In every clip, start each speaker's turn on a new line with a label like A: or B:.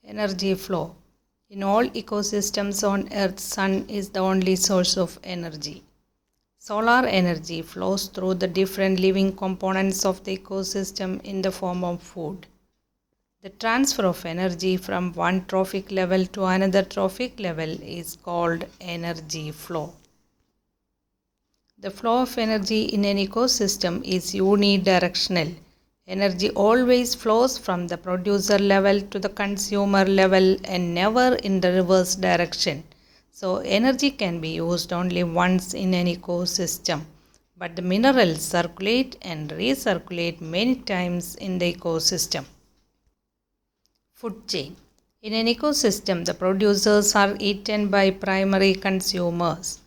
A: Energy flow. In all ecosystems on Earth, sun is the only source of energy. Solar energy flows through the different living components of the ecosystem in the form of food. The transfer of energy from one trophic level to another trophic level is called energy flow. The flow of energy in an ecosystem is unidirectional. Energy always flows from the producer level to the consumer level and never in the reverse direction. So energy can be used only once in an ecosystem, but the minerals circulate and recirculate many times in the ecosystem. Food chain. In an ecosystem, the producers are eaten by primary consumers.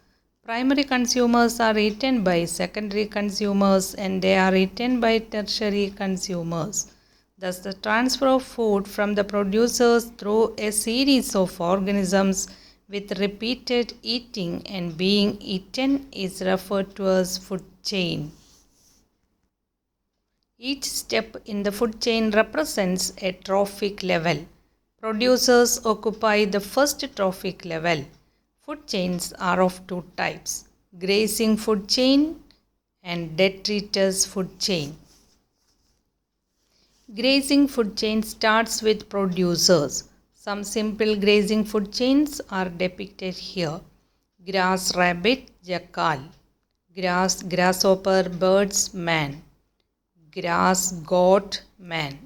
A: Primary consumers are eaten by secondary consumers and they are eaten by tertiary consumers. Thus, the transfer of food from the producers through a series of organisms with repeated eating and being eaten is referred to as food chain. Each step in the food chain represents a trophic level. Producers occupy the first trophic level. Food chains are of two types, grazing food chain and detritus food chain. Grazing food chain starts with producers. Some simple grazing food chains are depicted here. Grass, rabbit, jackal. Grass, grasshopper, birds, man. Grass, goat, man.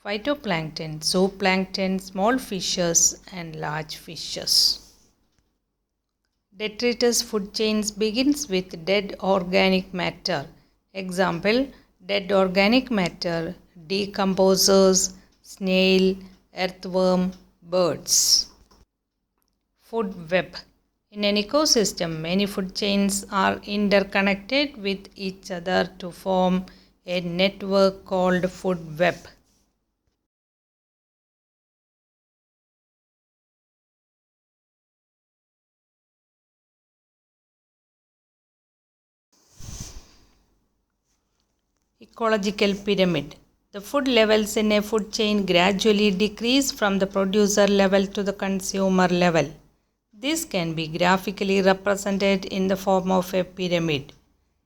A: Phytoplankton, zooplankton, small fishes and large fishes. Detritus food chains begins with dead organic matter. Example, dead organic matter, decomposers, snail, earthworm, birds. Food web. In an ecosystem, many food chains are interconnected with each other to form a network called food web. Ecological pyramid. The food levels in a food chain gradually decrease from the producer level to the consumer level. This can be graphically represented in the form of a pyramid.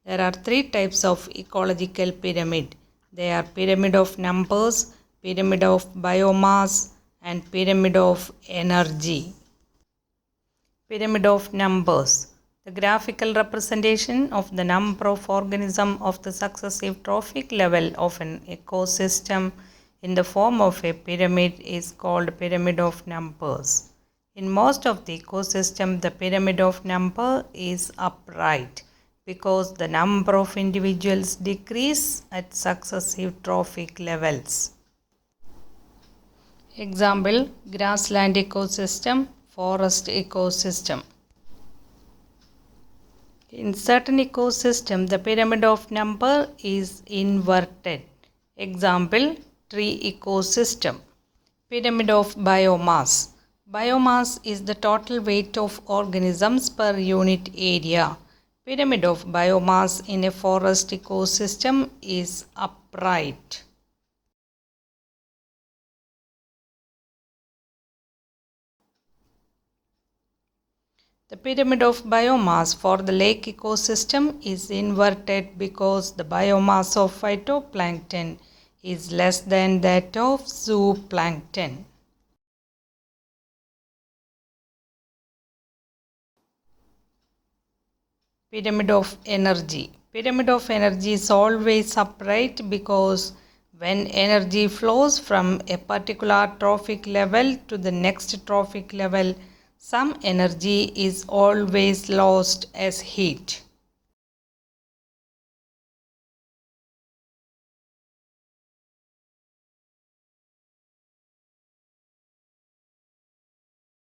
A: There are three types of ecological pyramid. They are pyramid of numbers, pyramid of biomass, and pyramid of energy. Pyramid of numbers. The graphical representation of the number of organisms of the successive trophic level of an ecosystem in the form of a pyramid is called pyramid of numbers. In most of the ecosystem, the pyramid of number is upright because the number of individuals decrease at successive trophic levels. Example, grassland ecosystem, forest ecosystem. In certain ecosystem, the pyramid of number is inverted. Example, tree ecosystem. Pyramid of biomass. Biomass is the total weight of organisms per unit area. Pyramid of biomass in a forest ecosystem is upright. The pyramid of biomass for the lake ecosystem is inverted because the biomass of phytoplankton is less than that of zooplankton. Pyramid of energy. Pyramid of energy is always upright because when energy flows from a particular trophic level to the next trophic level, some energy is always lost as heat.